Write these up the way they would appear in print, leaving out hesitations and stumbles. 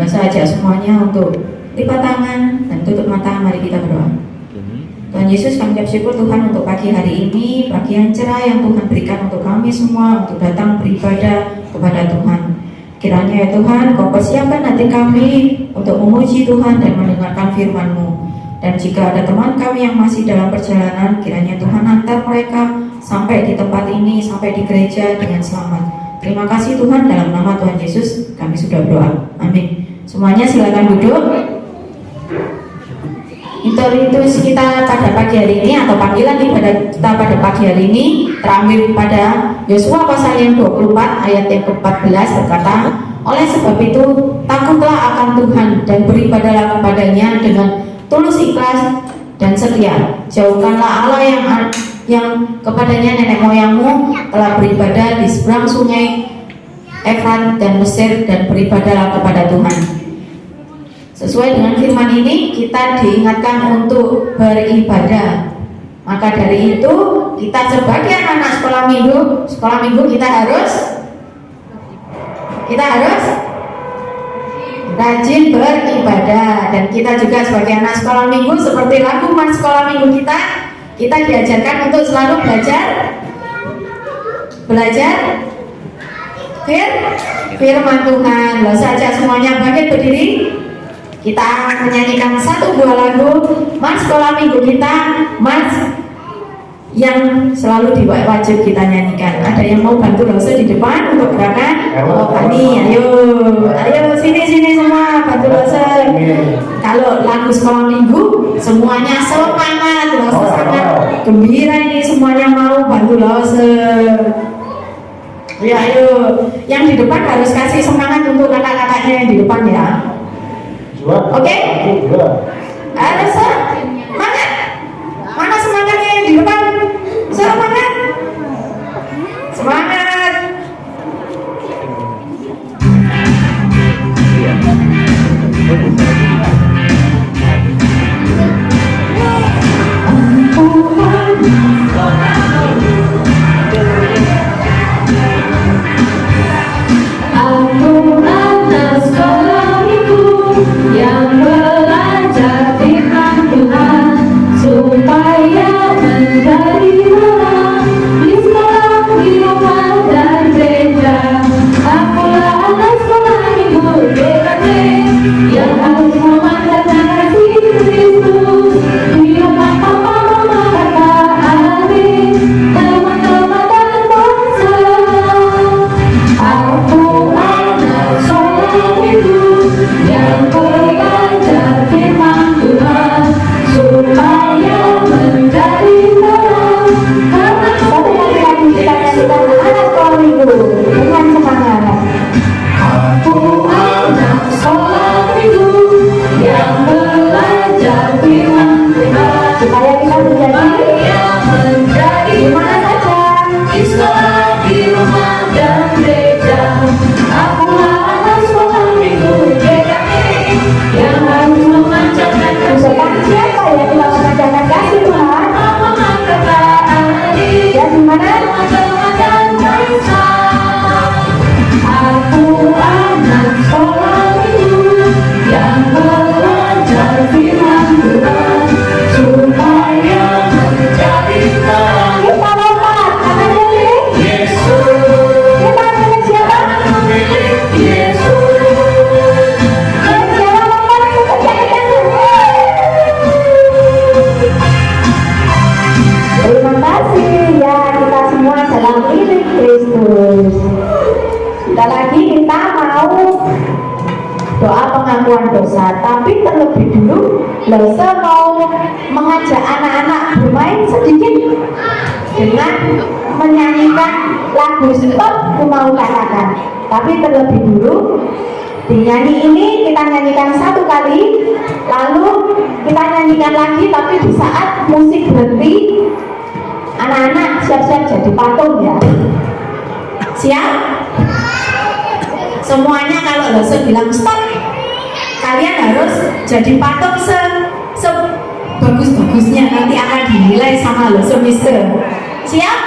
Saya ajak semuanya untuk lipat tangan dan tutup mata. Mari kita berdoa. Tuhan Yesus, kami ucap syukur Tuhan untuk pagi hari ini, pagi yang cerah yang Tuhan berikan untuk kami semua untuk datang beribadah kepada Tuhan. Kiranya ya Tuhan, Kau persiapkan hati kami untuk memuji Tuhan dan mendengarkan firman-Mu. Dan jika ada teman kami yang masih dalam perjalanan, kiranya Tuhan antar mereka sampai di tempat ini, sampai di gereja dengan selamat. Terima kasih Tuhan, dalam nama Tuhan Yesus kami sudah berdoa. Amin. Semuanya silakan duduk. Introduksi kita pada pagi hari ini atau panggilan ibadah kita pada pagi hari ini terambil pada Yosua pasal yang 24 ayat yang ke-14 berkata, oleh sebab itu takutlah akan Tuhan dan beribadahlah kepadanya dengan tulus ikhlas dan setia. Jauhkanlah Allah yang kepadanya nenek moyangmu telah beribadah di seberang sungai Efrat dan Mesir, dan beribadahlah kepada Tuhan. Sesuai dengan firman ini kita diingatkan untuk beribadah. Maka dari itu kita sebagai anak sekolah minggu kita harus rajin beribadah. Dan kita juga sebagai anak sekolah minggu, seperti lagu Mas sekolah minggu kita diajarkan untuk selalu belajar firman Tuhan. Lalu saja semuanya bangkit berdiri. Kita menyanyikan satu buah lagu Mas sekolah minggu kita, Mas yang selalu wajib kita nyanyikan. Ada yang mau bantu Lose di depan untuk gerakan? Oh, Fani, ayo sini semua bantu Lose. Kalau lagu sekolah minggu semuanya semangat, Lose sangat gembira ini, semuanya mau bantu Lose. Ya ayo, yang di depan harus kasih semangat untuk kakak-kakaknya yang di depan ya. Oke? Ada semangat. Mana semangatnya yang di depan? Semangat. Semangat. Yang belajar firman Tuhan supaya menjadi orang di sekolah, di rumah dan gereja. Akulah anak sekolah minggu DKT yang harus memanjatkan kasih Kristus. Di rumah papa mama kakak adik, teman-teman dan bangsa. Aku anak sekolah minggu yang belajar firman Tuhan supaya menjadi terang. Karena satu kali lagi kita nyanyikan anak sekolah minggu dengan semangat. Aku anak sekolah minggu yang belajar firman Tuhan supaya kita menjadi di mana saja, di sekolah, di rumah dan gereja. Akulah anak sekolah minggu yang harus memanjatkan kasih. Siapa yang telah memanjatkan kasih Tuhan? Mama kakak adik dan dimana teman-teman dan bangsa. Aku anak sekolah minggu yang belajar firman Tuhan supaya menjadi terang. Kita lompat, tangannya milik Yesus. Kita milik siapa? Milik Yesus. Terima kasih ya, kita semua dalam milik Kristus. Kita lagi kita mau doa pengakuan dosa, tapi terlebih dulu Lose mau mengajak anak-anak bermain sedikit dengan menyanyikan lagu Stop Ku Mau Katakan. Tapi terlebih dulu di nyanyi ini kita nyanyikan satu kali, lalu kita nyanyikan lagi, tapi di saat musik berhenti anak-anak siap-siap jadi patung ya. Siap? Semuanya kalau Lose bilang stop, kalian harus jadi patung sebagus-bagusnya, nanti akan dinilai sama Lose Mister. Siap?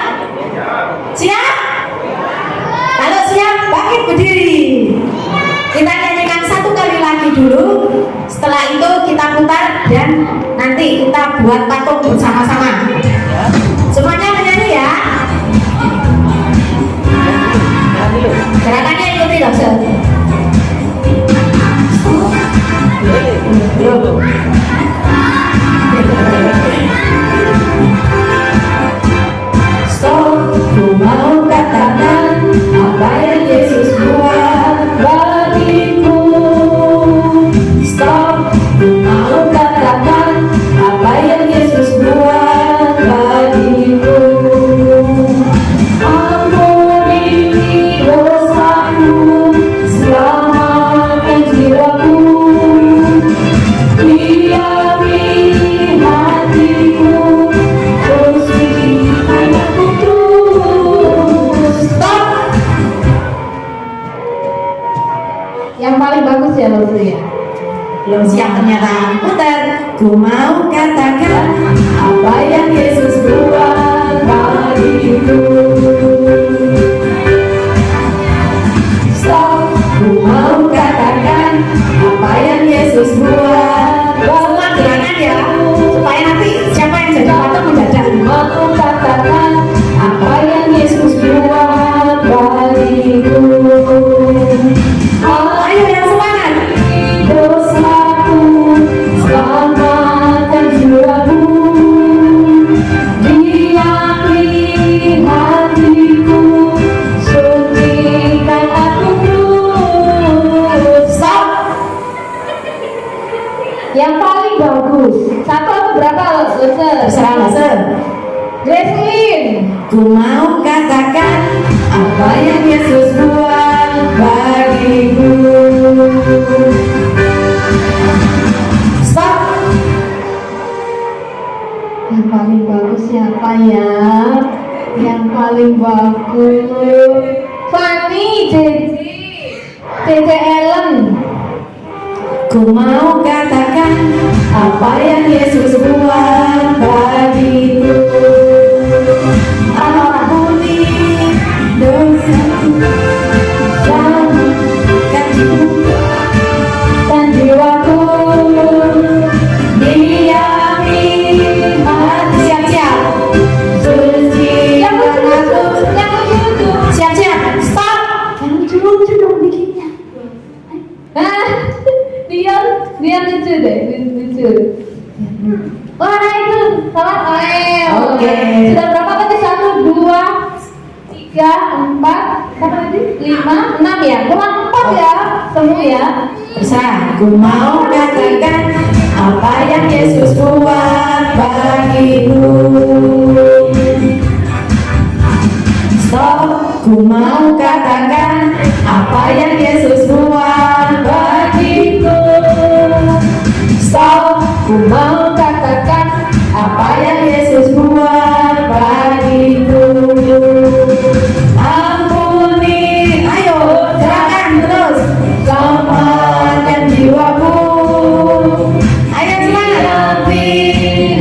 Siap? Kalau siap, bangkit berdiri. Kita nyanyikan satu kali dulu. Setelah itu kita putar dan nanti kita buat patung bersama-sama. Semuanya menyanyi ya. Gerakannya ikuti loh, Sir. Stop, ku mau katakan apa yang Yesus buat bagiku. Stop, ku mau katakan apa yang Yesus buat bagiku. Ampuni dosaku, selamatkan jiwaku. Diami hatiku, terus aku terus. Stop. Yang paling bagus ya lo ya. Belum siap ternyata. Putar. Ku mau katakan apa yang Yesus buat bagiku. Stop. Ku mau katakan apa yang Yesus buat. Semua gerakan ya, supaya nanti siapa yang jadi patung mendadak. Mau katakan apa yang Yesus buat bagiku. Oh, ayo yang semangat. Dosaku, selamatkan jiwaku. Diami hatiku, sucikan aku terus. Stop. Yang paling bagus. Satu atau berapa lo? Terserah lah, Sir. Gracelyn. Ku mau katakan apa yang Yesus buat bagiku. Stop. Yang paling bagus siapa ya? Yang paling bagus Fanny, JJ Ellen. Ku mau katakan apa yang Yesus buat bagiku. Ampuni dosaku, selamatkan jiwaku. Diami hati. Siap-siap. Sucikan aku. Yang lucu. Siap-siap. Stop. Yang lucu dong bikinnya. Dia lucu deh, lucu. Wah itu salah. Oke. Sudah berapa tadi? 1, 2, 3, 4, berapa tadi? 5, 6 ya? Kurang 4 ya? Semua ya? Terserah. Ku mau katakan apa yang Yesus buat bagiku. Stop. Ku mau katakan apa yang Yesus buat bagiku. Stop. Ku mau katakan apa yang Yesus buat bagiku. Ampuni, ayo gerakan terus. Selamatkan jiwaku. Ayo semangat.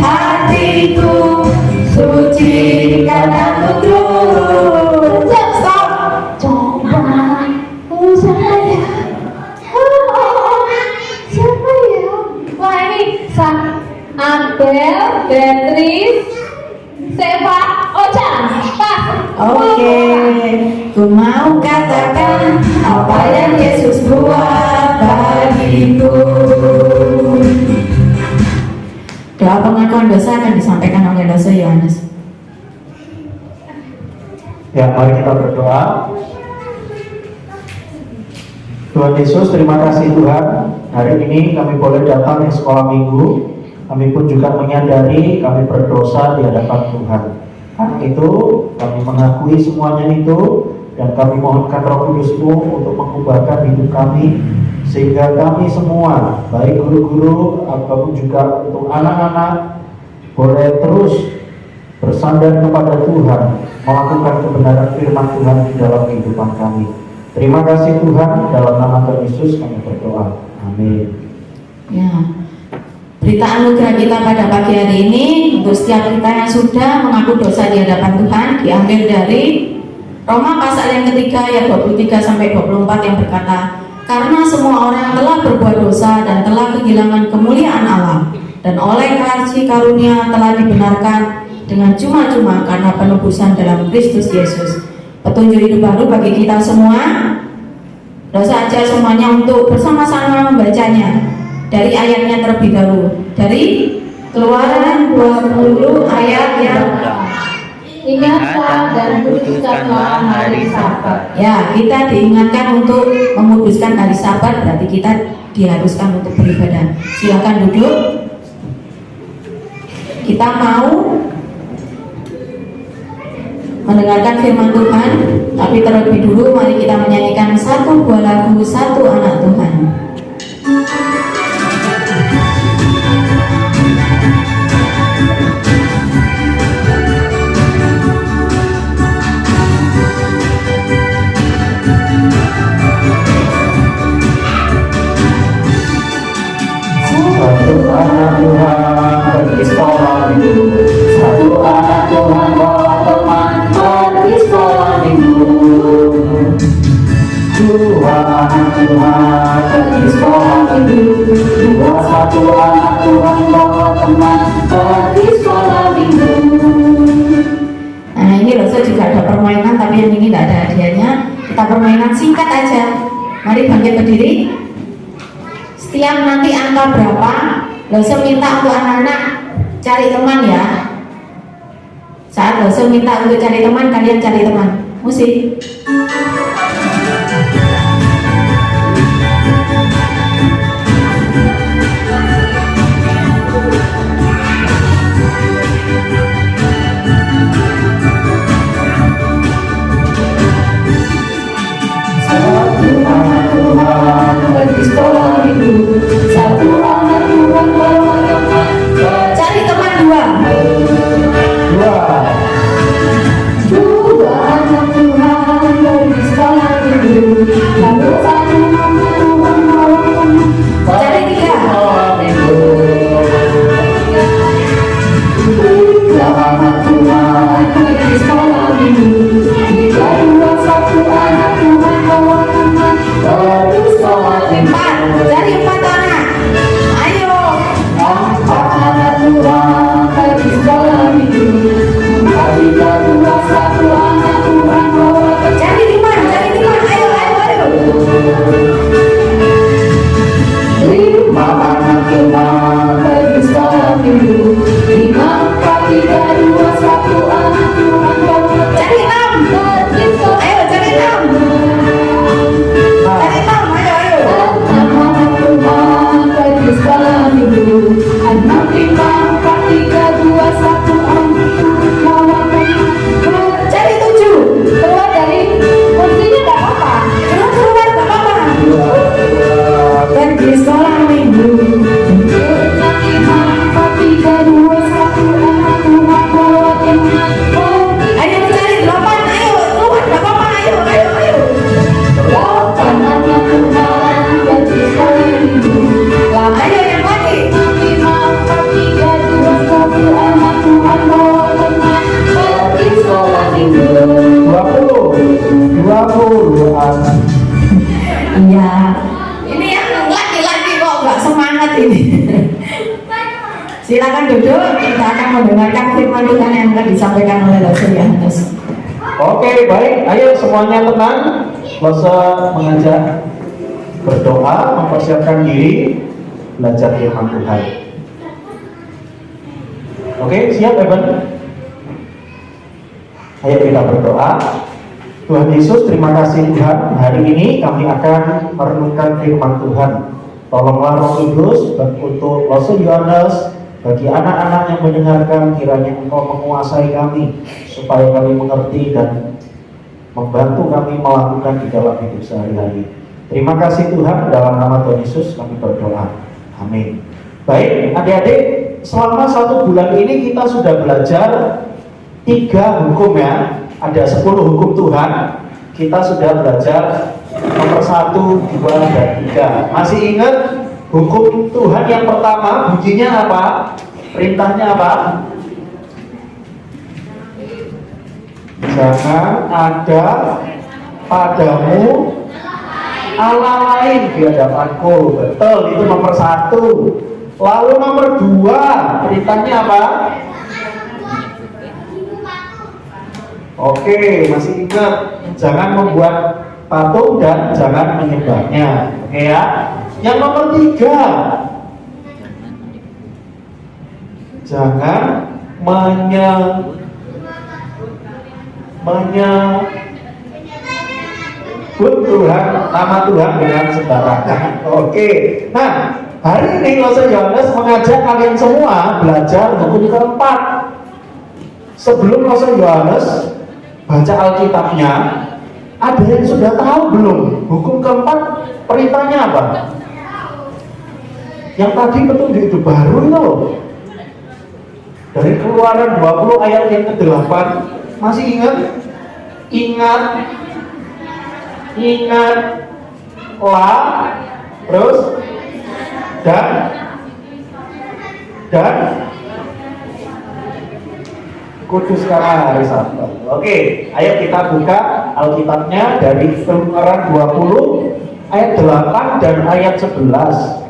Hatiku, sucikan aku terus. Stop. Coba. Siapa ya? Siapa ya? Wah ini Abel, Beatrice, Seva, Ocha. Pas. Oke, ku mau katakan apa yang Yesus buat bagiku. Doa pengakuan dosa akan disampaikan oleh dosa Yohanes. Ya, mari kita berdoa. Tuhan Yesus, terima kasih Tuhan. Hari ini kami boleh datang di sekolah minggu. Kami pun juga menyadari kami berdosa di hadapan Tuhan. Karena itu kami mengakui semuanya itu, dan kami mohonkan Roh Kudus-Mu untuk mengubahkan hidup kami, sehingga kami semua, baik guru-guru ataupun juga untuk anak-anak, boleh terus bersandar kepada Tuhan, melakukan kebenaran firman Tuhan di dalam kehidupan kami. Terima kasih Tuhan, dalam nama Tuhan Yesus kami berdoa. Amin. Ya. Berita anugerah kita pada pagi hari ini untuk setiap kita yang sudah mengaku dosa di hadapan Tuhan diambil dari Roma pasal yang ketiga ayat 23 sampai 24 yang berkata, Karena semua orang telah berbuat dosa dan telah kehilangan kemuliaan Allah, dan oleh kasih karunia telah dibenarkan dengan cuma-cuma karena penebusan dalam Kristus Yesus. Petunjuk hidup baru bagi kita semua. Dosa aja semuanya untuk bersama-sama membacanya dari ayatnya terlebih dahulu. Dari Keluaran 20 ayat yang Ingatlah dan kuduskanlah hari Sabat. ya, kita diingatkan untuk menguduskan hari Sabat, berarti kita diharuskan untuk beribadah. Silakan duduk. Kita mau mendengarkan firman Tuhan, tapi terlebih dulu mari kita menyanyikan satu buah lagu Satu Anak Tuhan. Satu anak Tuhan pergi sekolah minggu, satu anak Tuhan bawa teman pergi sekolah minggu. Dua anak Tuhan pergi sekolah minggu, satu anak Tuhan bawa teman pergi sekolah minggu. Nah, ini loh, saya juga ada permainan, tapi yang ini tidak ada hadiahnya. Kita permainan singkat aja. Mari bangkit berdiri. Setiap nanti angka berapa, Loso minta untuk anak-anak cari teman ya. Saat Loso minta untuk cari teman, kalian cari teman. Musik. Satu anak Tuhan pergi sekolah minggu, satu anak Tuhan bawa teman. Cari teman dua. Dua anak Tuhan pergi sekolah minggu, lalu satu anak Tuhan bawa teman. Cari tiga. Sekolah minggu. Tiga anak Tuhan pergi sekolah minggu, tiga dua satu anak Tuhan bawa teman pergi sekolah minggu. Empat. Cari empat anak. Ayo. Empat anak Tuhan pergi sekolah minggu, empat tiga dua satu anak Tuhan bawa teman. Cari lima. Cari lima. Ayo, ayo, ayo. Lima anak Tuhan pergi sekolah minggu, lima empat tiga dua satu anak Tuhan bawa teman. Cari enam. Ayo, cari enam. Cari enam. Ayo, ayo. Enam anak Tuhan pergi sekolah minggu, enam lima empat tiga dua satu anak Tuhan bawa teman. Cari tujuh. Keluar dari kursinya nggak apa-apa. Keluar, gak apa-apa. Pergi sekolah minggu. Enam lima empat tiga dua satu anak Tuhan bawa teman. Ayo cari delapan. Ayo, keluar, gak apa-apa. Ayo, ayo, ayo. Delapan anak Tuhan pergi sekolah minggu, Ayo yang lagi. lima empat tiga dua satu anak Tuhan bawa teman pergi sekolah minggu. 20 anak. Iya. Ini yang laki-laki kok gak semangat ini. Silakan duduk. Kita akan mendengarkan firman Tuhan yang akan disampaikan oleh Rasul Yohanes. Oke, baik. Ayo semuanya tenang. Lose mengajak berdoa, mempersiapkan diri belajar firman Tuhan. Oke, siap Evan? Ayo kita berdoa. Tuhan Yesus, terima kasih Tuhan. Hari ini kami akan merenungkan firman Tuhan. Tolonglah Roh Kudus untuk Rasul Yohanes, bagi anak-anak yang mendengarkan, kiranya Engkau menguasai kami supaya kami mengerti dan membantu kami melakukan di dalam hidup sehari-hari. Terima kasih Tuhan, dalam nama Tuhan Yesus kami berdoa. Amin. Baik, adik-adik, selama 1 bulan ini kita sudah belajar 3 hukum ya. Ada 10 hukum Tuhan. Kita sudah belajar nomor 1, 2, dan 3. Masih ingat hukum Tuhan yang pertama bunyinya apa? Perintahnya apa? Jangan ada padamu Allah lain di hadapanku. Betul, itu nomor 1. Lalu nomor 2, perintahnya apa? Oke, masih ingat, jangan membuat patung dan jangan menyembahnya. Oke ya. Yang nomor 3, jangan menyebut Tuhan, nama Tuhan dengan sembarangan. Oke. Nah, hari ini Rasul Yohanes mengajak kalian semua belajar hukum keempat. Sebelum Rasul Yohanes baca Alkitabnya, ada yang sudah tahu belum hukum keempat perintahnya apa? Yang tadi petunjuk hidup baru itu loh. Dari Keluaran 20 ayat yang ke-8, masih ingat? Ingatlah, terus dan kuduskanlah hari Sabat. Oke, ayo kita buka Alkitabnya dari Keluaran 20 ayat 8 dan ayat 11.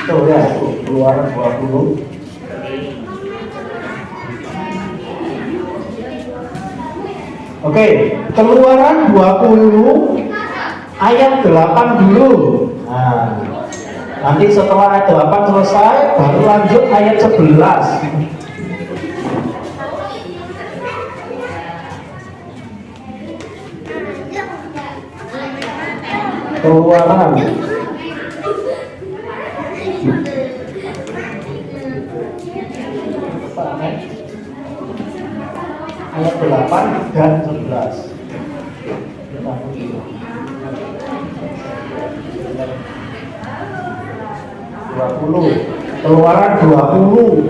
Tuh ya, Keluaran 20. Oke, Keluaran 20 ayat 8 dulu. Nah, nanti setelah ayat 8 selesai, baru lanjut ayat 11. Keluaran ayat 8 dan 11. Keluaran 20.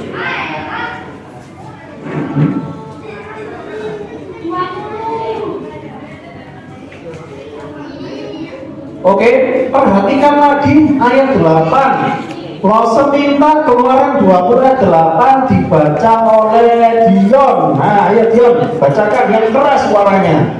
Oke, perhatikan lagi ayat 8. Lose minta Keluaran 20 ayat 8 dibaca oleh Dion. Nah, ayo Dion, bacakan yang keras suaranya.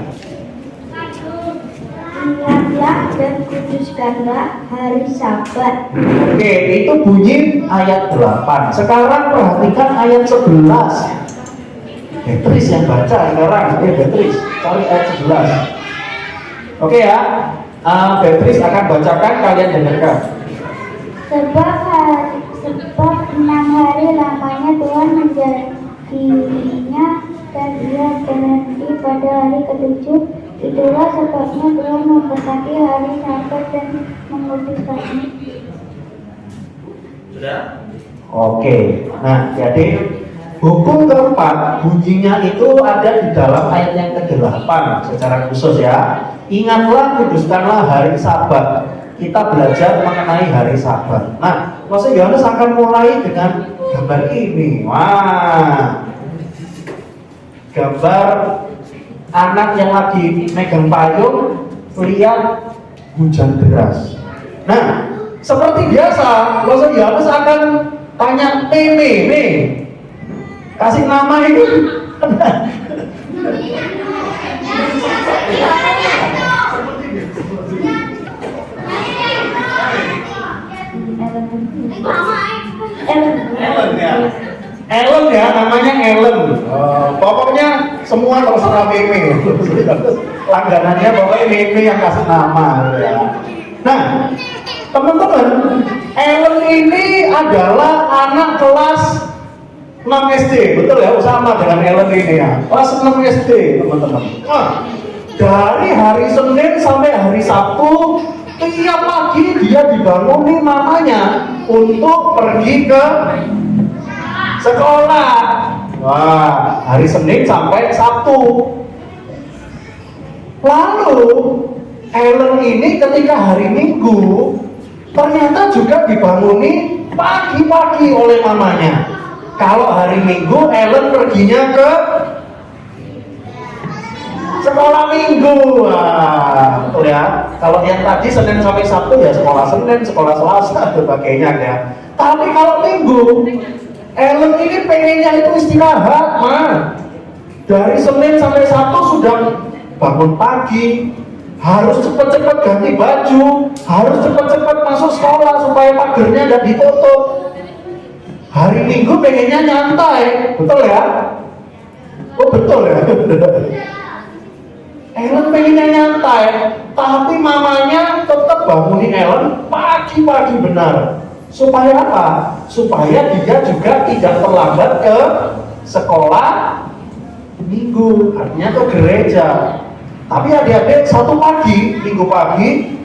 Ingatlah dan kuduskanlah hari Sabat. Oke, itu bunyi ayat 8. Sekarang perhatikan ayat 11. Beatrice yang baca sekarang. Beatrice, cari ayat 11. Oke ya, Beatrice akan bacakan, kalian dengarkan. Sebab 6 hari lamanya Tuhan menjadinya dan ia berhenti pada hari ke-7. Itulah sebabnya Tuhan memberkati hari Sabat dan menguduskannya. Sudah? Oke. Nah, jadi hukum keempat bunyinya itu ada di dalam ayat yang ke-8 secara khusus ya. Ingatlah, kuduskanlah hari Sabat. Kita belajar mengenai hari Sabat. Nah, Rasul Yohanes akan mulai dengan gambar ini. Wah, gambar anak yang lagi megang payung, lihat hujan deras. Nah, seperti biasa, Rasul Yohanes akan tanya, Meme, kasih nama ini. Ellen ya, namanya Ellen. Pokoknya semua terserah Meme. Langganannya pokoknya Meme yang kasih nama ya. Nah, teman-teman, Ellen ini adalah anak kelas 6 SD, betul ya, sama dengan Ellen ini ya. Kelas 6 SD, teman-teman. Nah, dari hari Senin sampai hari Sabtu, tiap pagi dia dibangunin mamanya untuk pergi ke sekolah. Wah, hari Senin sampai Sabtu. Lalu Ellen ini ketika hari Minggu ternyata juga dibangunin pagi-pagi oleh mamanya. Kalau hari Minggu Ellen perginya ke sekolah Minggu. Wah, betul ya. Kalau yang tadi Senin sampai Sabtu ya sekolah Senin, sekolah Selasa dan sebagainya ya. Tapi kalau Minggu, Ellen ini pengennya itu istirahat, Dari Senin sampai Sabtu sudah bangun pagi, harus cepat-cepat ganti baju, harus cepat-cepat masuk sekolah supaya pagernya nggak ditutup. Hari Minggu pengennya nyantai, betul ya? Oh betul ya? Ellen pengennya nyantai, tapi mamanya tetap bangunin Ellen pagi-pagi benar. Supaya apa? Supaya dia juga tidak terlambat ke sekolah Minggu, artinya ke gereja. Tapi adik-adik satu pagi, Minggu pagi,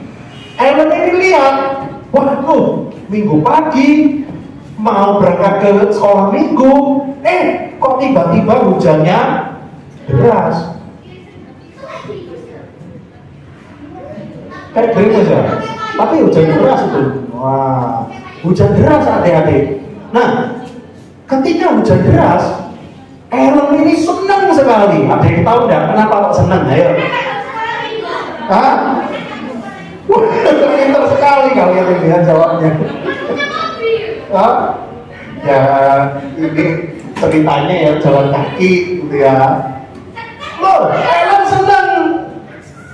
Ellen ini lihat, waduh, Minggu pagi mau berangkat ke sekolah Minggu, kok tiba-tiba hujannya deras. Kayak gering aja, tapi hujan deras itu. Wah, hujan deras adik-adik. Nah, ketika hujan deras, Ellen ini senang sekali. Adik tahu enggak kenapa kok senang? Ayo. Hah? Wah, pintar sekali kalian lihat jawabnya. Hah? Ya, ini ceritanya ya jalan kaki gitu ya. Loh, Ellen senang.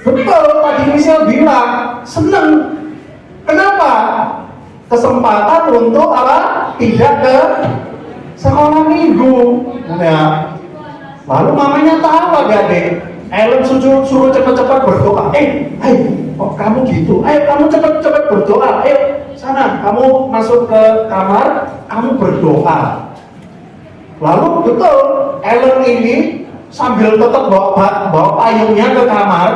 Betul, tadi Michelle bilang senang. Kenapa? Kesempatan untuk apa? Tidak ke sekolah Minggu. Ya. Lalu mamanya tahu adik-adik. Ellen suruh cepat-cepat berdoa. Kok kamu gitu? Kamu cepat-cepat berdoa. Sana, kamu masuk ke kamar, kamu berdoa. Lalu betul, Ellen ini sambil tetap bawa payungnya ke kamar,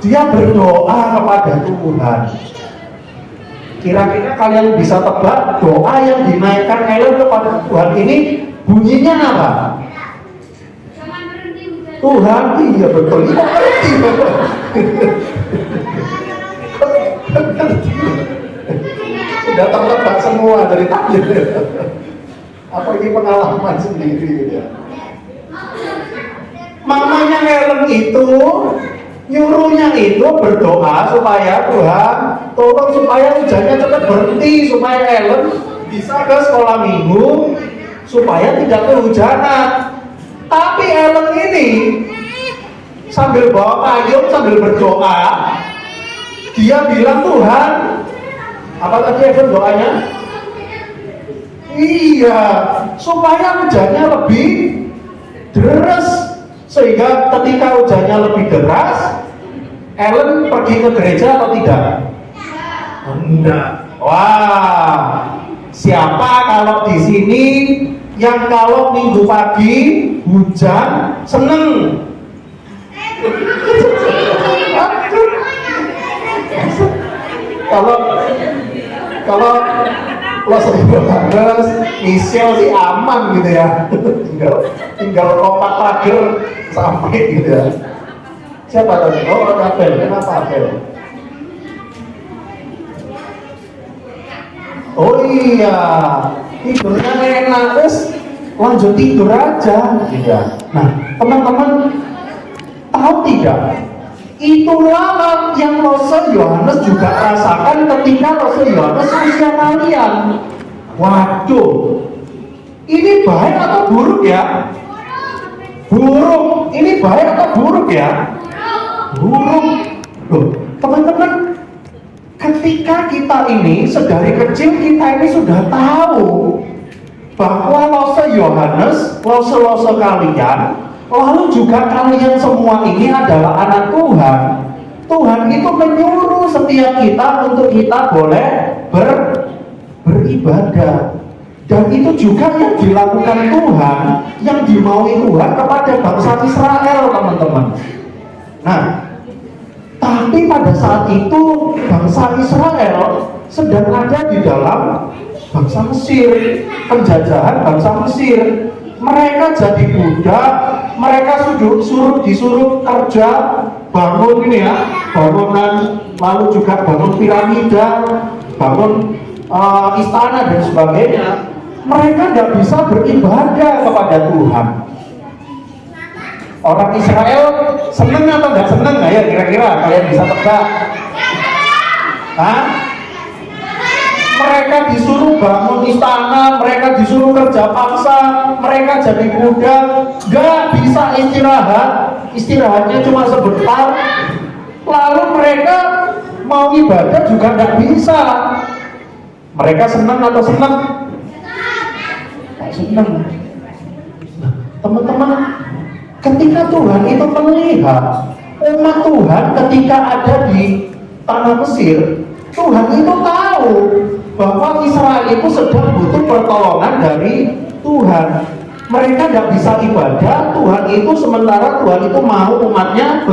dia berdoa kepada Tuhan. Kira-kira kalian bisa tebak doa yang dinaikkan Ellen kepada Tuhan ini bunyinya apa? Tuhan, iya betul, ini ngerti. Sudah tebak semua dari tadi. Apa ini pengalaman sendiri ya? Mamanya Ellen itu nyuruhnya itu berdoa supaya Tuhan tolong supaya hujannya cepat berhenti, supaya Ellen bisa ke sekolah Minggu, supaya tidak kehujanan. Tapi Ellen ini sambil bawa payung, sambil berdoa, dia bilang, Tuhan, apa tadi Ellen doanya? Iya, supaya hujannya lebih deras, sehingga ketika hujannya lebih deras, Ellen pergi ke gereja atau tidak? Enggak. Wah, siapa kalau di sini yang kalau Minggu pagi hujan seneng? Kalau Los Angeles, Michelle sih aman gitu ya. tinggal lompat pagar sampai gitu ya. Siapa tadi? Oh, Abel. Kenapa Abel? Oh iya, tidurnya enak, terus lanjut tidur aja. Iya. Nah, teman-teman tahu tidak? Itulah yang Rasul Yohanes juga rasakan ketika Rasul Yohanes usia kalian. Waduh, ini baik atau buruk ya? Buruk. Ini baik atau buruk ya? Buruk. Loh, teman-teman, ketika kita ini sedari kecil kita ini sudah tahu bahwa Rasul Yohanes, Rasul kalian, lalu juga kalian semua ini adalah anak Tuhan. Tuhan itu menyuruh setiap kita untuk kita boleh beribadah. Dan itu juga yang dilakukan Tuhan, yang dimaui Tuhan kepada bangsa Israel, teman-teman. Nah, tapi pada saat itu bangsa Israel sedang ada di dalam bangsa Mesir, penjajahan bangsa Mesir. Mereka jadi budak, mereka disuruh kerja, bangun ini ya, bangunan, lalu juga bangun piramida, bangun istana dan sebagainya. Mereka tidak bisa beribadah kepada Tuhan. Orang Israel seneng atau nggak seneng? Ya kira-kira kalian bisa tebak? Hah? Mereka disuruh bangun istana, mereka disuruh kerja paksa, mereka jadi budak, gak bisa istirahat, istirahatnya cuma sebentar. Lalu mereka mau ibadah juga gak bisa. Mereka senang atau senang? Senang. Nah, teman-teman, ketika Tuhan itu melihat umat Tuhan ketika ada di tanah Mesir, Tuhan itu tahu bahwa Israel itu sedang butuh pertolongan dari Tuhan. Mereka tidak bisa ibadah, Tuhan itu sementara Tuhan itu mau umatnya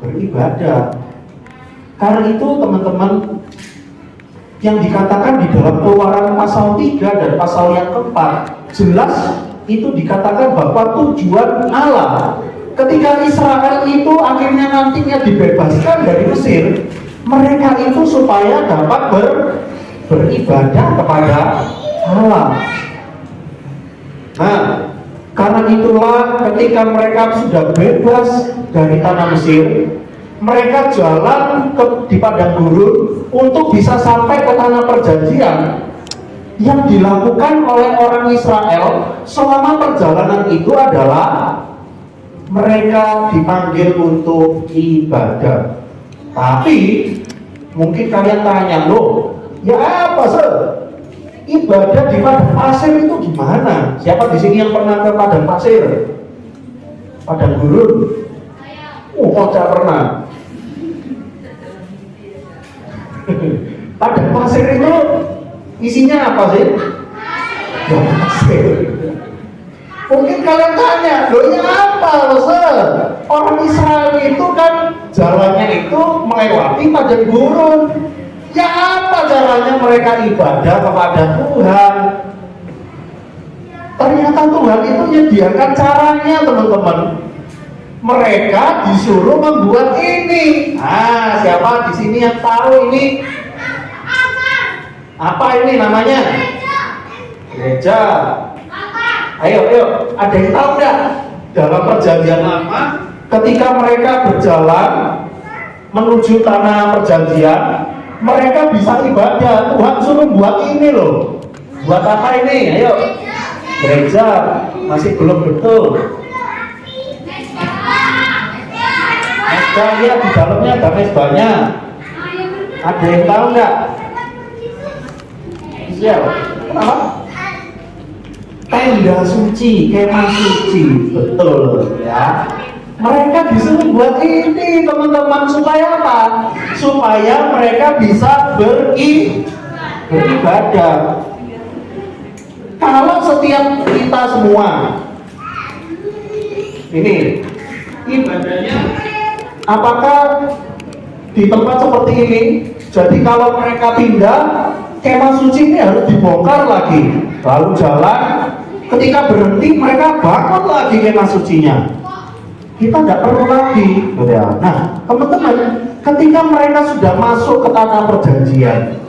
beribadah. Karena itu teman-teman, yang dikatakan di dalam Keluaran pasal 3 dan pasal yang keempat, jelas itu dikatakan bahwa tujuan Allah ketika Israel itu akhirnya nantinya dibebaskan dari Mesir, mereka itu supaya dapat beribadah kepada Allah. Nah, karena itulah ketika mereka sudah bebas dari tanah Mesir, mereka jalan di padang gurun untuk bisa sampai ke tanah perjanjian. Yang dilakukan oleh orang Israel selama perjalanan itu adalah mereka dipanggil untuk ibadah. Tapi mungkin kalian tanya, loh, ya apa sih? Ibadah di padang pasir itu gimana? Siapa di sini yang pernah ke padang pasir? Padang gurun? Oh, tidak pernah. Padang pasir itu isinya apa sih? Ya, pasir. Mungkin kalian tanya, loh ya apa Ustaz? Orang Israel itu kan jalannya itu melewati padang gurun. Ya apa caranya mereka ibadah kepada Tuhan? Ternyata Tuhan itu menyediakan caranya, teman-teman. Mereka disuruh membuat ini. Ah, siapa di sini yang tahu ini? Apa ini namanya? Gereja. Ayo, ada yang tahu nggak? Dalam perjanjian lama, ketika mereka berjalan menuju tanah perjanjian, mereka bisa ibadah. Tuhan suruh buat ini loh. Buat apa ini? Ayo. Gereja. Masih belum betul. Mesbah, lihat di dalamnya ada mesbahnya. Ada yang tahu nggak? Siapa? Kenapa? Tenda suci, kemah suci, betul ya. Mereka disuruh buat ini, teman-teman, supaya apa? Supaya mereka bisa beribadah. Kalau setiap kita semua ini ibadahnya, apakah di tempat seperti ini? Jadi kalau mereka pindah, kemah suci ini harus dibongkar lagi, lalu jalan. Ketika berhenti, mereka bangun lagi kemah sucinya. Kita tidak perlu lagi. Nah, teman-teman, ketika mereka sudah masuk ke tanah perjanjian,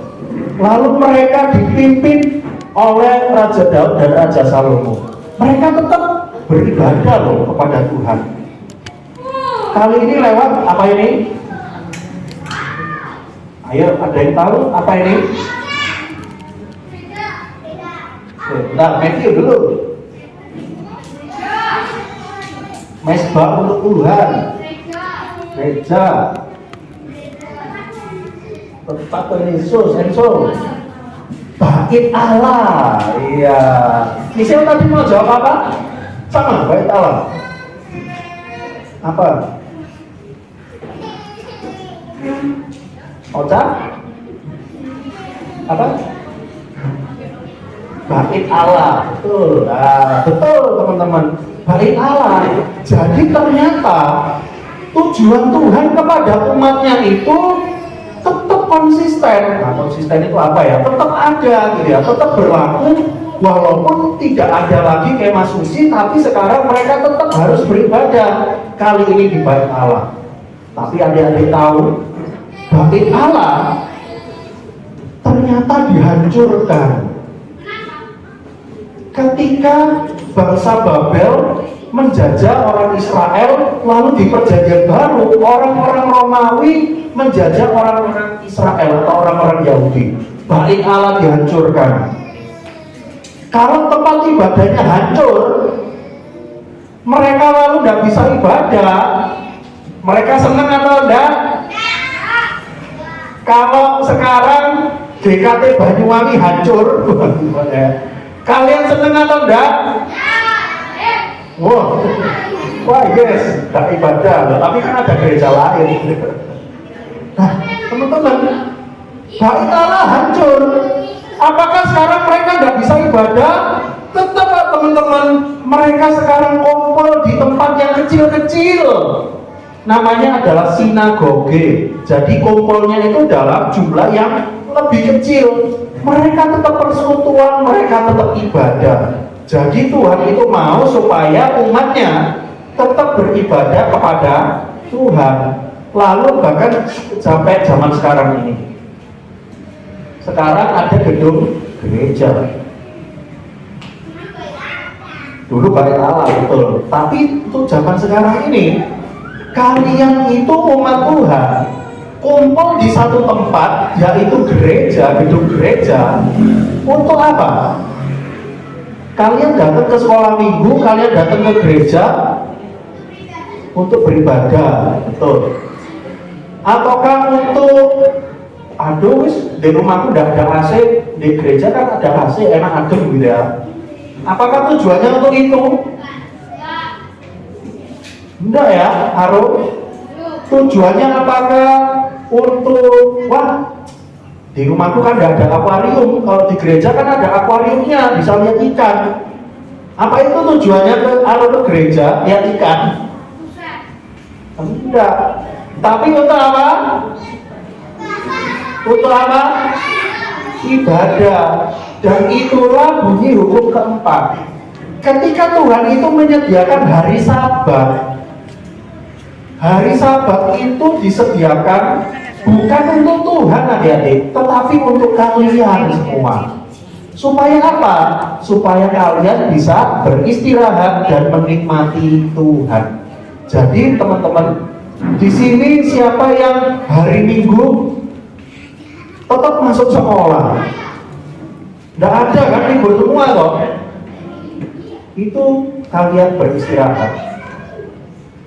lalu mereka dipimpin oleh Raja Daud dan Raja Salomo, mereka tetap beribadah loh kepada Tuhan. Kali ini lewat apa ini? Ayo, ada yang tahu apa ini? Bentar, Matthew dulu. Mesbah untuk Tuhan. Gereja. Tempat Yesus, Enso. Bait Allah. Iya. Michelle tadi mau jawab apa? Sama, bait Allah. Apa? Oca? Apa? Bait Allah, betul. Nah, betul teman-teman. Bait Allah. Jadi ternyata tujuan Tuhan kepada umatnya itu tetap konsisten. Nah, konsisten itu apa ya? Tetap ada, gitu ya. Tetap berlaku walaupun tidak ada lagi kemah suci, tapi sekarang mereka tetap harus beribadah. Kali ini di Bait Allah. Tapi adik-adik tahu, Bait Allah ternyata dihancurkan ketika bangsa Babel menjajah orang Israel, lalu di perjanjian baru orang-orang Romawi menjajah orang-orang Israel atau orang-orang Yahudi. bait Allah dihancurkan. Kalau tempat ibadahnya hancur, mereka lalu tidak bisa ibadah. Mereka senang atau enggak? Kalau sekarang GKT Banyuwangi hancur, kalian senang atau enggak? Wah yes, tidak ibadah, tapi kan ada gereja lain. Nah, teman-teman, bait Allah hancur. Apakah sekarang mereka tidak bisa ibadah? Tetap teman-teman, mereka sekarang kumpul di tempat yang kecil-kecil. Namanya adalah sinagoge. Jadi kumpulnya itu dalam jumlah yang lebih kecil. Mereka tetap persekutuan, mereka tetap ibadah. Jadi Tuhan itu mau supaya umatnya tetap beribadah kepada Tuhan. Lalu bahkan sampai zaman sekarang ini, sekarang ada gedung gereja. Dulu bait Allah betul, tapi untuk zaman sekarang ini, kalian itu umat Tuhan kumpul di satu tempat, yaitu gereja, gedung gereja. Untuk apa? Kalian datang ke sekolah minggu, kalian datang ke gereja untuk beribadah, betul. Ataukah untuk di rumahku udah ada AC, di gereja kan ada AC, enak adem gitu ya. Apakah tujuannya untuk itu? Enggak ya, Harum. Tujuannya apakah untuk, di rumahku kan nggak ada akuarium, kalau di gereja kan ada akuariumnya, bisa lihat ikan. Apa itu tujuannya ke gereja, lihat ikan? Enggak. Tapi untuk apa? Untuk apa? Ibadah. Dan itulah bunyi hukum keempat. Ketika Tuhan itu menyediakan hari Sabat, hari Sabat itu disediakan bukan untuk Tuhan adik-adik, tetapi untuk kalian semua. Supaya apa? Supaya kalian bisa beristirahat dan menikmati Tuhan. Jadi teman-teman, di sini siapa yang hari Minggu tetap masuk sekolah? Tidak ada kan, libur semua loh. Itu kalian beristirahat.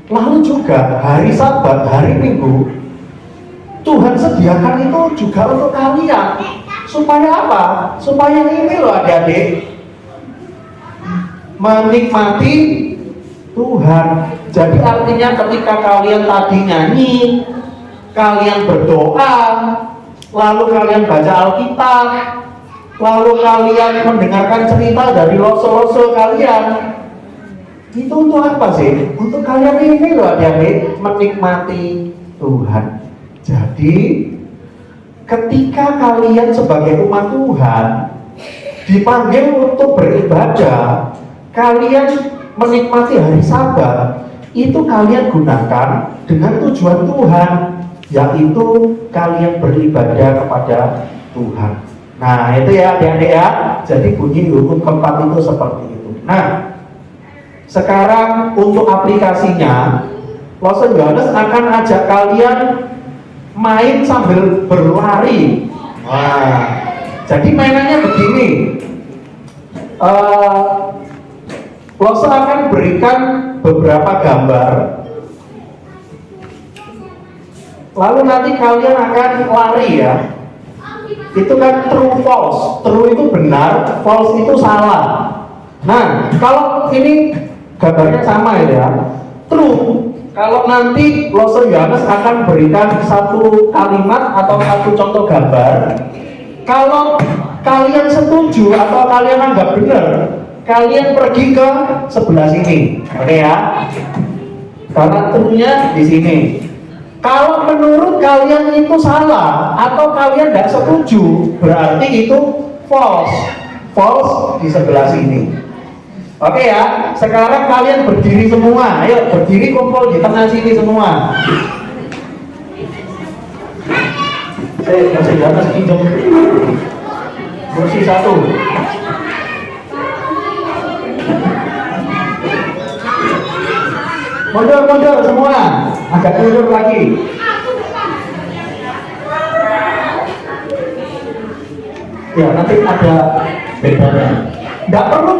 Lalu juga hari Sabat, hari Minggu, Tuhan sediakan itu juga untuk kalian. Supaya apa? Supaya ini loh adik-adik, menikmati Tuhan. Jadi artinya ketika kalian tadi nyanyi, kalian berdoa, lalu kalian baca Alkitab, lalu kalian mendengarkan cerita dari loso-loso kalian, itu untuk apa sih? Untuk kalian ini loh adik-adik, menikmati Tuhan. Jadi ketika kalian sebagai umat Tuhan dipanggil untuk beribadah, kalian menikmati hari Sabat, itu kalian gunakan dengan tujuan Tuhan, yaitu kalian beribadah kepada Tuhan. Nah itu ya adik-adik ya. Jadi bunyi hukum keempat itu seperti itu. Nah sekarang untuk aplikasinya, Lawson Yohanes akan ajak kalian main sambil berlari. Jadi mainannya begini. Lawson akan berikan beberapa gambar. Lalu nanti kalian akan lari ya. Itu kan true false. True itu benar, false itu salah. Nah, kalau ini gambarnya sama ya. True. Kalau nanti Lawson Yohanes akan berikan satu kalimat atau satu contoh gambar. Kalau kalian setuju atau kalian anggap benar, kalian pergi ke sebelah sini. Oke ya. Karena true-nya di sini. Kalau menurut kalian itu salah atau kalian tidak setuju, berarti itu false. False di sebelah sini. Oke ya, sekarang kalian berdiri semua. Ayo berdiri kumpul di tengah sini semua. Saya masih atas pinjam kursi satu. Mundur semua. Agak mundur lagi. Ya nanti ada bedanya. Nggak perlu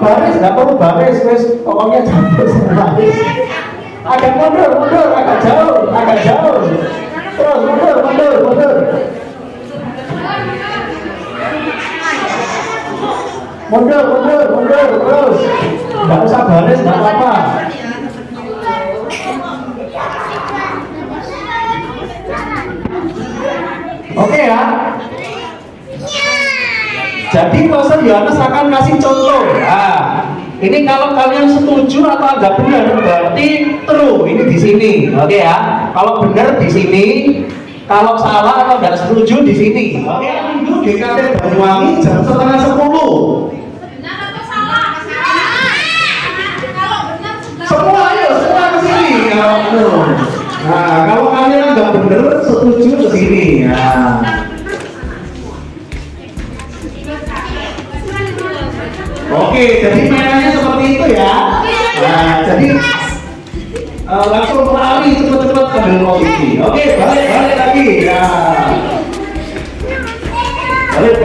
baris, wes pokoknya campur semua. Agak mundur, agak jauh. Terus mundur. Mundur terus. Nggak usah baris, nggak apa-apa. Oke ya. Jadi Pastor Yohanes akan kasih contoh. Nah, ini kalau kalian setuju atau agak benar berarti true. Ini di sini, oke ya. Kalau benar di sini, kalau salah atau nggak setuju di sini. Oke. Minggu GKT Banyuwangi jam 9:30. Benar atau salah? Kalau benar Semua ke sini. Ya, nah, kalau kalian nggak benar setuju ke sini. Nah. Oke, jadi mainannya seperti itu ya. Nah, jadi langsung lari cepat-cepat ke posisi. Oke, balik lagi. Ya. Balik.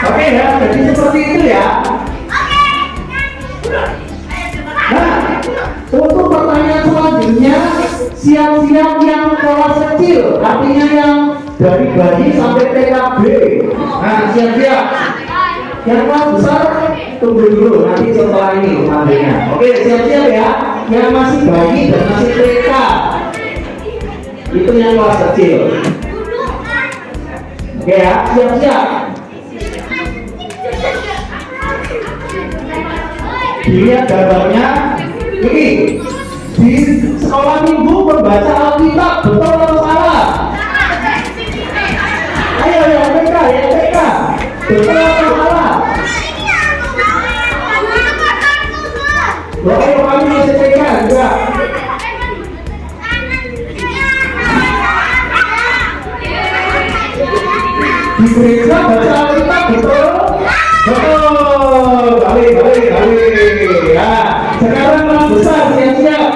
Oke ya, jadi seperti itu ya. Nah, untuk pertanyaan selanjutnya, siap-siap yang kelas kecil, artinya yang dari bayi sampai TKB. Nah, siap-siap. Yang kelas besar tunggu dulu, nanti setelah ini ambilnya. Oke, siap-siap ya. Yang masih bayi dan masih TK, itu yang kelas kecil. Oke ya, siap-siap. Dilihat gambarnya. Ini di sekolah minggu membaca Alkitab, betul atau salah? Ayo TK, betul atau salah? Ayo kami masih TK juga. Di gereja baca Alkitab, betul? Balik. Nah, sekarang kelas besar siap-siap.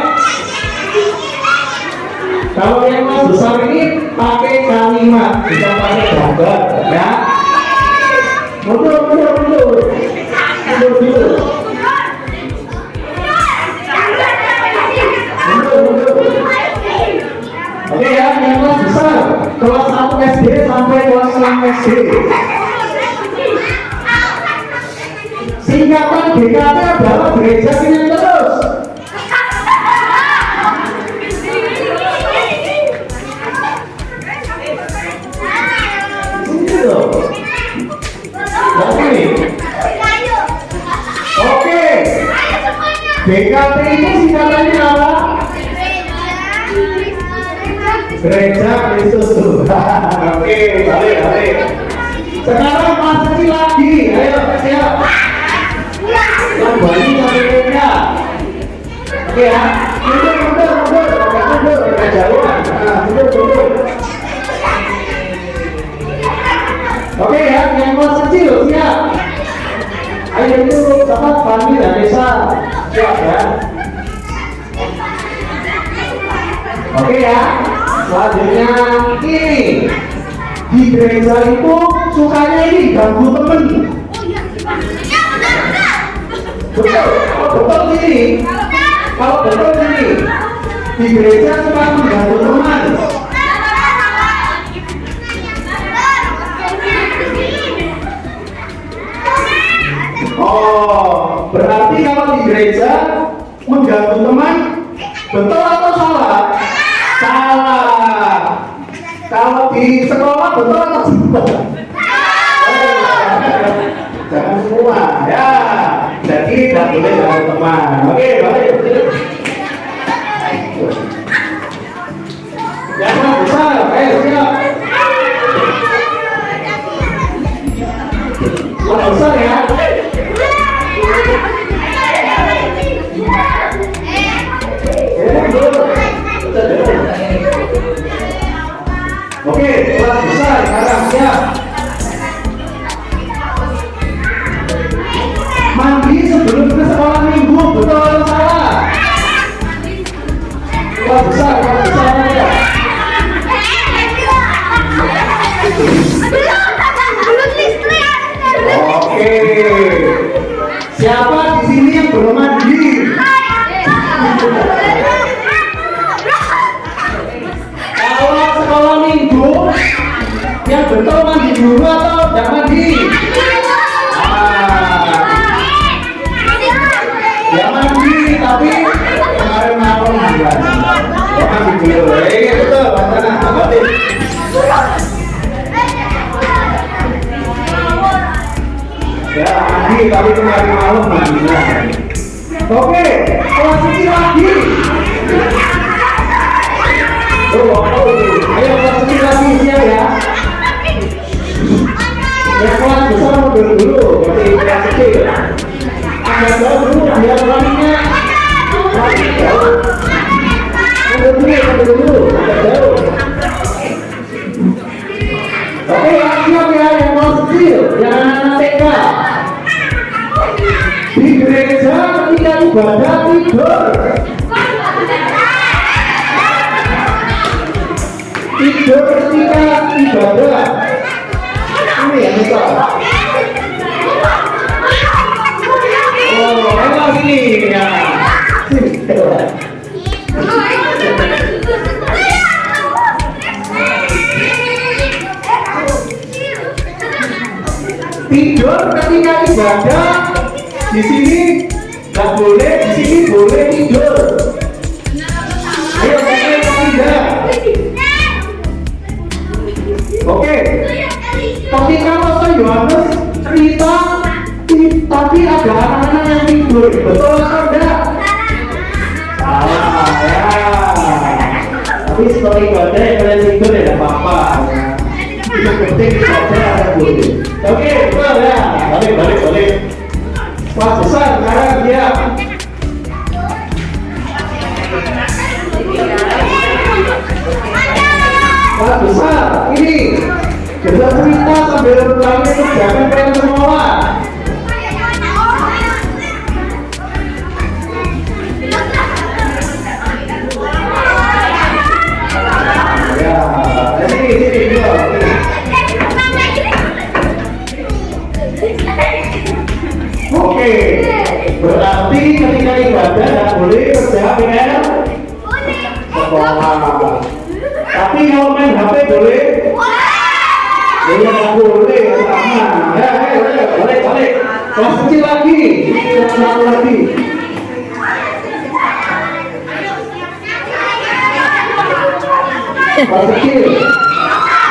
Kalau yang kelas besar ini pakai kalimat, bisa pakai gambar, ya. Mundur. Oke ya, yang kelas besar, kelas 1 SD sampai kelas 6 SD. Singkatan GKT adalah gereja Pinang Terus. Oke. GKT itu singkatannya apa? Gereja Kristus Tuhan. Oke, balik. Sekarang kelas kecil lagi. Ayo, siap. Yang bayi sampai TK. Oke ya. Mundur. Agak jauhan. Nah, mundur. Oke ya, yang kelas kecil siap. Ayo itu dapat Fani dan Desa. Siap ya. Oke ya. Selanjutnya ini di gereja itu sukanya ini ganggu temen. Betul sini. Kalau betul sini di gereja suka mengganggu teman. Oh, berarti kalau di gereja mengganggu teman, betul atau salah? Salah. Kalau di sekolah betul atau salah? Jangan semua ya. Jadi tidak boleh ganggu teman. Oke, balik. Yang besar, siap. Yang besar ya. Oke, kelas besar sekarang siap. Mandi sebelum ke sekolah minggu, betul atau salah? Kelas besar ya. Oke. Siapa di sini yang belum mandi? Kalau sekolah minggu, yang betul mandi dulu atau tidak mandi? Ya mandi, tapi kemarin malam mandi. Ya mandi dulu. Betul, wacana. Mandi. Ya mandi, tapi kemarin malam mandi. Oke, kelas kecil lagi. Ayo kelas kecil lagi ya. Yang kelas besar mundur dulu, berarti kelas kecil. Ada jauh dulu, biar larinya lari jauh. Mundur dulu, ada jauh. Oke, yang siap ya, yang kelas kecil, yang anak TK. Di gereja ketika ibadah tidur. Tidur ketika ibadah. Ini yang besar. Oh, enak ini ya. Tidur ketika ibadah. Di sini nggak boleh, di sini boleh tidur. Ayo boleh tidak? Oke. Ketika Rasul Yohanes cerita, tapi ada anak-anak yang tidur, betul atau enggak? Salah ya. Tapi setelah ibadah yang kalian tidur ya tidak apa-apa. Yang penting ibadah ada boleh. Oke, betul ya. Balik. Kelas besar sekarang dia. Kelas besar ini. Kita cerita sambil bertanya kerjakan kalian semua. Ya, sini. Oke, berarti ketika ibadah tidak boleh kerja dengan sekolah. Tapi kalau main HP boleh? Ya nggak boleh, sama. Ya, balik. Kelas kecil lagi, satu lagi. Kelas kecil.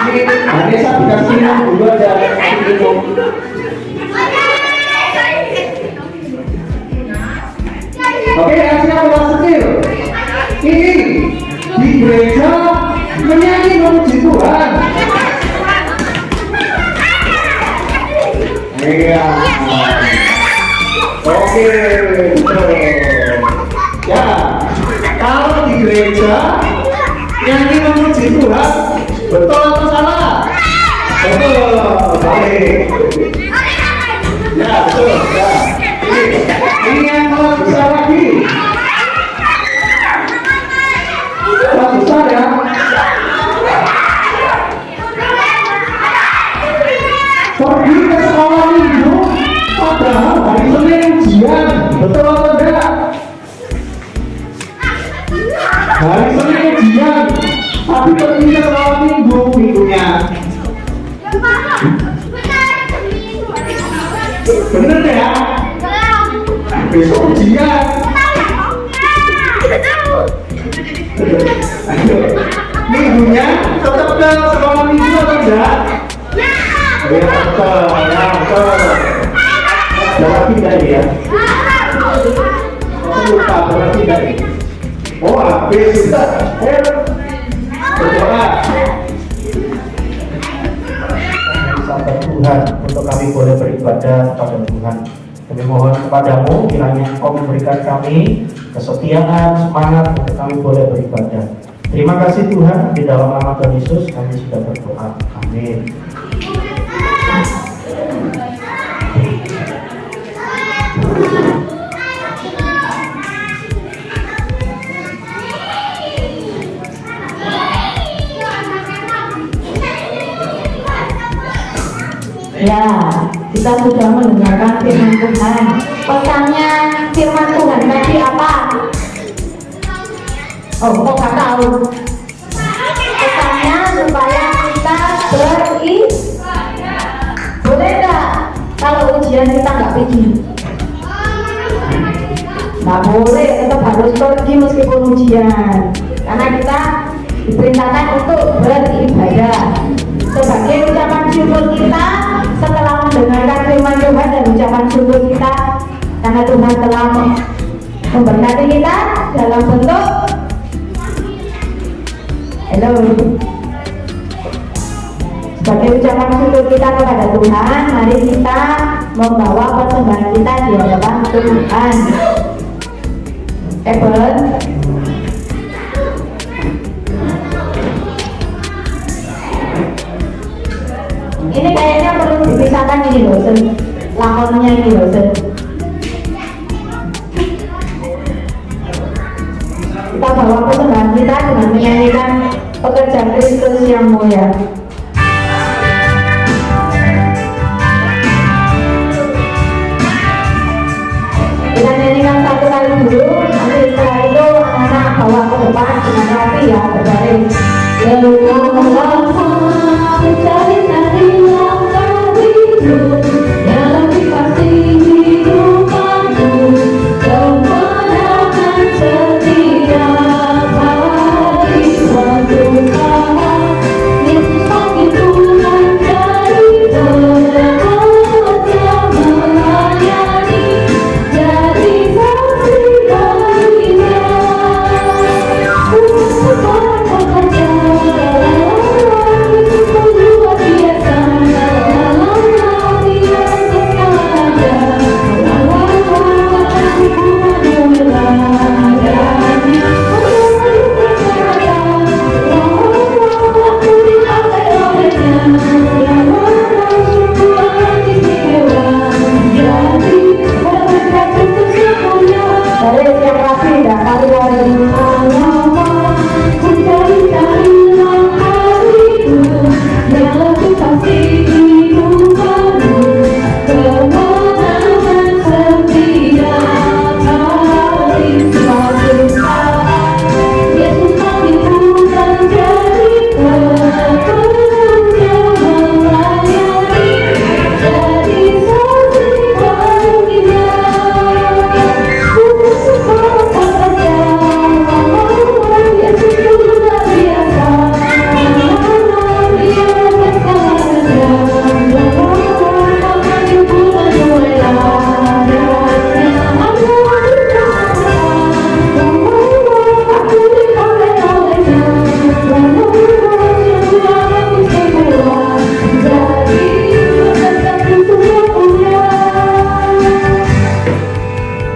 Ini Vanessa dikasih minum dulu aja. Minum. Oke, siapa kelas kecil? Ini di gereja menyanyi memuji Tuhan. Iya. Oke, betul. Ya, kalau di gereja nyanyi memuji Tuhan, betul atau salah? Betul, balik. Ya, betul. Ya. Ini yang kelas besar lagi. Kelas besar ya. Pergi ke sekolah minggu, padahal hari Senin ujian, betul atau enggak? Hari Senin ujian, tapi pergi ke sekolah minggunya. Bener ya? Besok ujian. Minggunya tetap ke sekolah minggu atau enggak? Ya betul. Berarti tadi ya. Lupa berarti tadi. Oh, habis sudah. Berdoa. Sampai Tuhan untuk kami boleh beribadah kepada Tuhan. Kami mohon kepadamu kiranya Engkau memberikan kami kesetiaan, semangat untuk kami boleh beribadah. Terima kasih Tuhan, di dalam nama Tuhan Yesus kami sudah berdoa. Amin. Ya, kita sudah mendengarkan firman Tuhan. Pesannya firman Tuhan tadi apa? Oh, kok nggak tahu? Pesannya supaya kita boleh nggak kalau ujian kita nggak pergi? Nggak boleh, tetap harus pergi meskipun ujian. Karena kita diperintahkan untuk beribadah. Sebagai ucapan syukur kita setelah mendengarkan firman Tuhan dan ucapan syukur kita karena Tuhan telah memberkati kita dalam bentuk sebagai ucapan syukur kita kepada Tuhan, mari kita membawa persembahan kita di hadapan Tuhan. Eben, ini kayaknya perlu dipisahkan ini loh, lakonnya ini loh. Kita bawa persembahan kita dengan menyanyikan pekerjaan Kristus yang mulia. Kita nyanyikan satu kali dulu, nanti setelah itu anak-anak bawa ke depan dengan rapi ya, berbaris. Mencari langkah hidup yang lebih pasti hidupanku, kemenangan setiap hari suatu saat Yesus panggil Tuhan dari tempat yang melayani, jadi saksi baginya.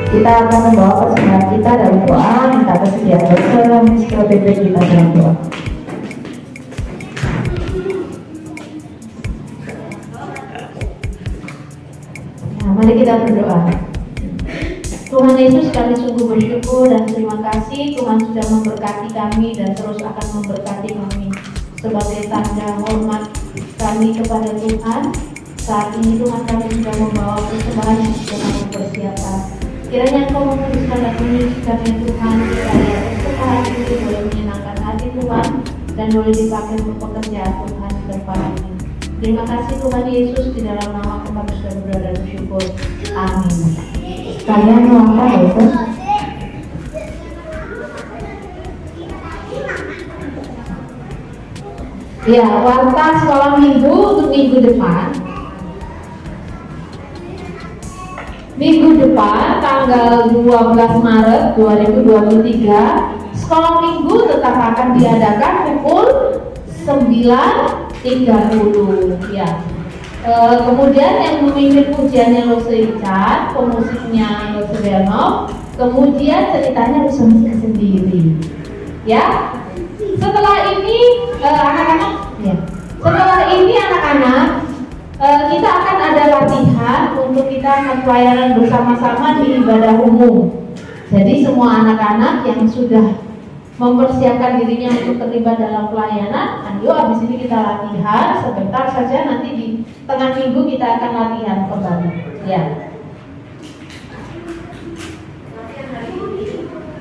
Kita akan membawa persembahan kita dalam doa, minta kesediaan bersama ke PP kita dalam doa. Nah, mari kita berdoa. Tuhan Yesus, kami sungguh bersyukur dan terima kasih Tuhan sudah memberkati kami dan terus akan memberkati kami. Sebagai tanda hormat kami kepada Tuhan, saat ini Tuhan kami sudah membawa persembahan yang sudah kami persiapkan. Kiranya Engkau memutuskan dan menyucikan Tuhan, supaya persembahan itu boleh menyenangkan hati Tuhan dan boleh dipakai untuk pekerjaan Tuhan ke depan ini. Terima kasih Tuhan Yesus, di dalam nama kami sudah berdoa dan bersyukur. Amin. Kalian mau apa itu? Ya, warta sekolah minggu untuk minggu depan. Minggu depan tanggal 12 Maret 2023 sekolah minggu tetap akan diadakan pukul 9.30 ya. Kemudian yang memimpin pujiannya Lose Icat, pemusiknya Lose Bernov, kemudian ceritanya Lose musik sendiri ya. Setelah ini anak-anak ya. Setelah ini anak-anak kita akan ada latihan untuk kita pelayanan bersama-sama di ibadah umum. Jadi semua anak-anak yang sudah mempersiapkan dirinya untuk terlibat dalam pelayanan. Ayo habis ini kita latihan sebentar saja, nanti di tengah minggu kita akan latihan kembali. Ya.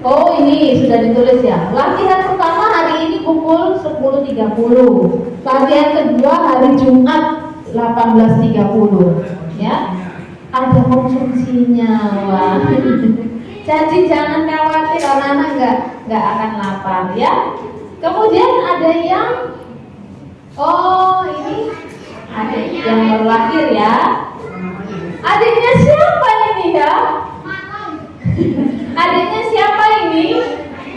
Oh ini sudah ditulis ya. Latihan pertama hari ini pukul 10.30. Latihan kedua hari Jumat 18.30. Ya. Ada konsumsinya. Wah. Jadi jangan khawatir, anak-anak nggak akan lapar ya. Kemudian ada yang ini adik yang baru lahir ya. Adiknya siapa ini ya? Adiknya siapa ini?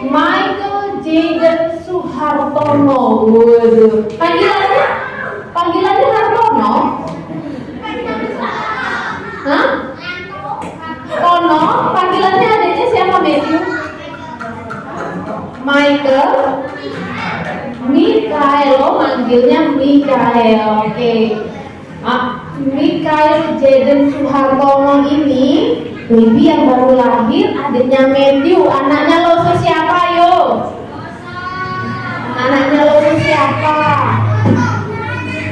Michael Jaden Suhartono. Waduh. Panggilannya Hartono? Hah? Tono? Panggilannya adiknya siapa, Matthew? Michael? Mikael, manggilnya Mikael. Oke. Mikael Jaden Suhartono ini baby yang baru lahir, adiknya Matthew. Anaknya Lose siapa yo? Anaknya Lose siapa?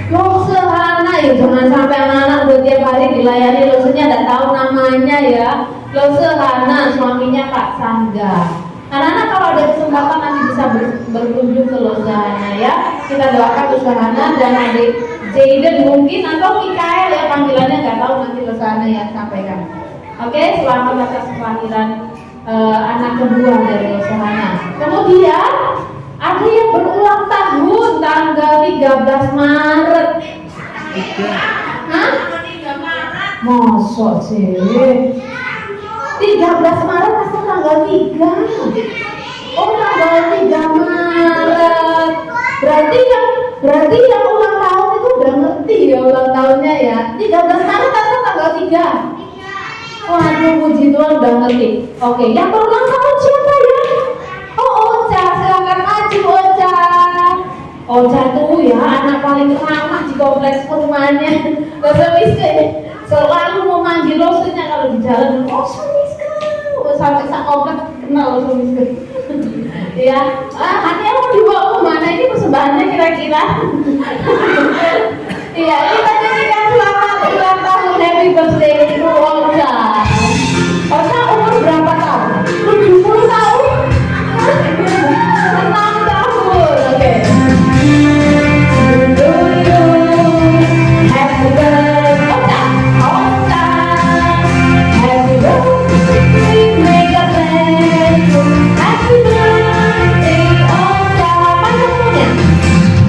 Lose Hana ya, jangan sampai anak-anak udah tiap hari dilayani Losenya tidak tahu namanya ya. Lose Hana, suaminya Pak Sangga. Anak-anak kalau ada kesempatan nanti bisa berkunjung ke Lose Hana ya. Kita doakan Lose Hana dan adik Jaden mungkin atau Mikael ya panggilannya, nggak tahu, nanti Lose Hana yang sampaikan. Oke, selamat atas kelahiran anak kedua dari Lose Hana. Kemudian ada yang berulang tahun tanggal 13 Maret. Hah? Masa sih? 13 Maret masuk tanggal 3. Oh, tanggal 3 Maret. Berarti yang ulang tahun itu udah ngerti ya ulang tahunnya ya. 13 Maret atau tanggal 3? Waduh, puji Tuhan udah ngerti. Oke, yang berulang tahun siapa ya? Oh, Ocha, silakan maju Ocha. Ocha tuh ya anak paling ramah di kompleks perumahannya. Lose Miska selalu memanggil Losenya kalau di jalan. Lose Miska, sampai sak kompleks kenal Lose Miska. Ya, Hania mau dibawa kemana ini persembahannya kira-kira? Iya, kita nyanyikan selamat ulang tahun, happy birthday to Ocha. Ocha umur berapa tahun? 70 tahun? 6 tahun, oke. Happy birthday, Ocha, Ocha. Happy birthday, make a plan. Happy birthday, Ocha.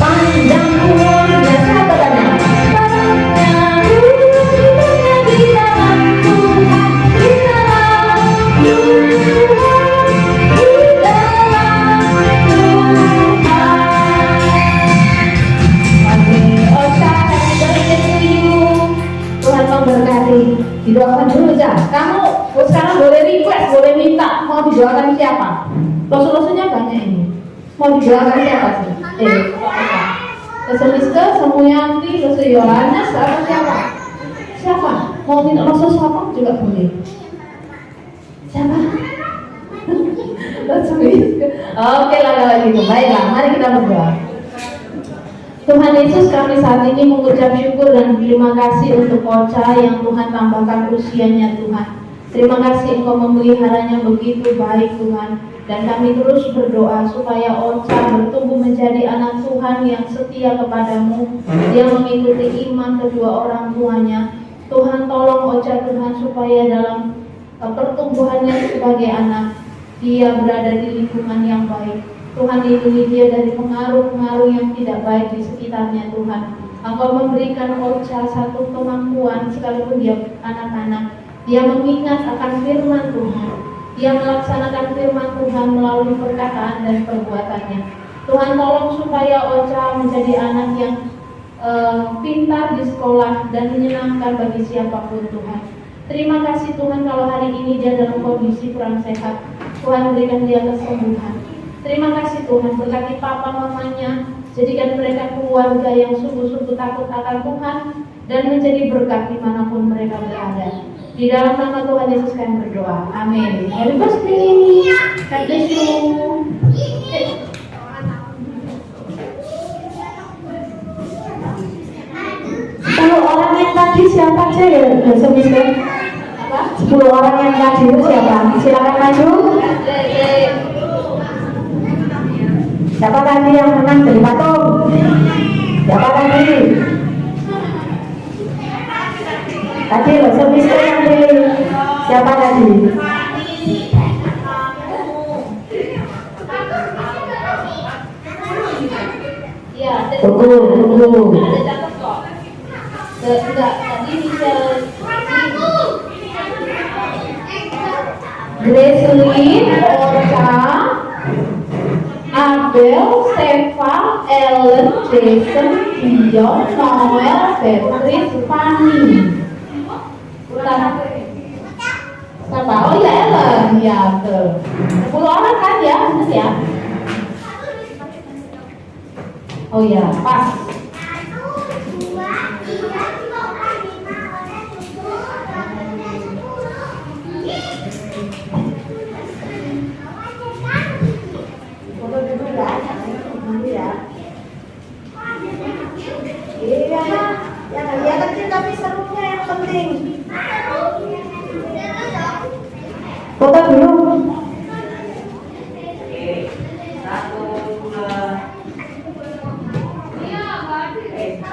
Panjang umurnya, siapa tanya? Panjang umurnya di dalam Tuhan, di dalam Tuhan, di dalam Tuhan. Oke, Ocha, happy birthday to you. Tuhan memberkati. Didoakan dulu, Ca. Kamu sekarang boleh request, boleh minta. Mau didoakan siapa? Losu-losunya banyak ini. Mau didoakan siapa sih? Ocha. Lose Miska, Samuyanti, Lose Yohanes, atau siapa? Siapa? Mau minta Lose siapa juga boleh. Siapa? Lose Miska. Oke lah kalau gitu. Baiklah, mari kita berdoa. Tuhan Yesus, kami saat ini mengucap syukur dan terima kasih untuk Ocha yang Tuhan tambahkan usianya Tuhan. Terima kasih Engkau memeliharanya begitu baik Tuhan. Dan kami terus berdoa supaya Ocha bertumbuh menjadi anak Tuhan yang setia kepadamu. Dia mengikuti iman kedua orang tuanya. Tuhan tolong Ocha Tuhan supaya dalam pertumbuhannya sebagai anak, dia berada di lingkungan yang baik. Tuhan lindungi dia dari pengaruh-pengaruh yang tidak baik di sekitarnya Tuhan. Engkau memberikan Ocha satu kemampuan sekalipun dia anak-anak. Dia mengingat akan firman Tuhan. Dia melaksanakan firman Tuhan melalui perkataan dan perbuatannya. Tuhan tolong supaya Ocha menjadi anak yang pintar di sekolah dan menyenangkan bagi siapapun Tuhan. Terima kasih Tuhan kalau hari ini dia dalam kondisi kurang sehat. Tuhan berikan dia kesembuhan. Terima kasih Tuhan, berkati papa mamanya, jadikan mereka keluarga yang sungguh-sungguh takut akan Tuhan dan menjadi berkat dimanapun mereka berada. Di dalam nama Tuhan Yesus kami berdoa. Amin. Happy birthday. God bless you. tadi siapa aja ya, Mister? 10 orang yang tadi itu siapa? Silakan maju. Siapa tadi yang menang dari patung? Siapa tadi? Tadi Mister yang pilih. Siapa tadi? Tunggu. Gracelyn, Orca, Abel, Seva, Ellen, Jason, Dion, Noel, Beatrice, Fanny. Siapa? Oh ya Ellen, ya betul. 10 orang kan ya, benar ya? Oh ya, pas. Yang kecil tapi serunya yang penting. Foto dulu.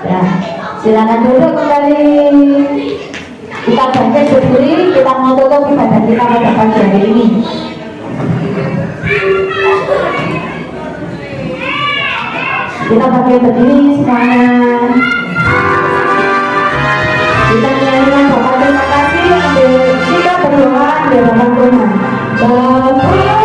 Ya, silakan duduk kembali. Kita bangkit berdiri, kita mau tutup ibadah kita pada pagi hari ini. Kita pakai berdiri semuanya. Kita nyanyikan Bapak terima kasih, ambil kita berdoa di hadapan Tuhan. Bapa terima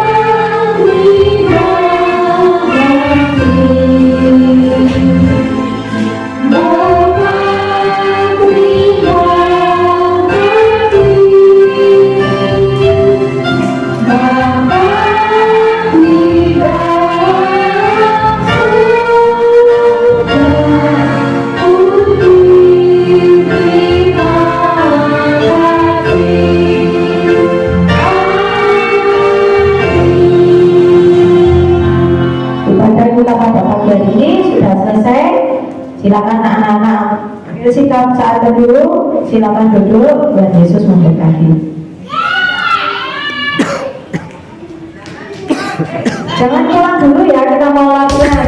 silakan anak-anak ambil sikap saat dulu, silakan duduk dan Yesus memberkati. Jangan pulang dulu ya, kita mau latihan.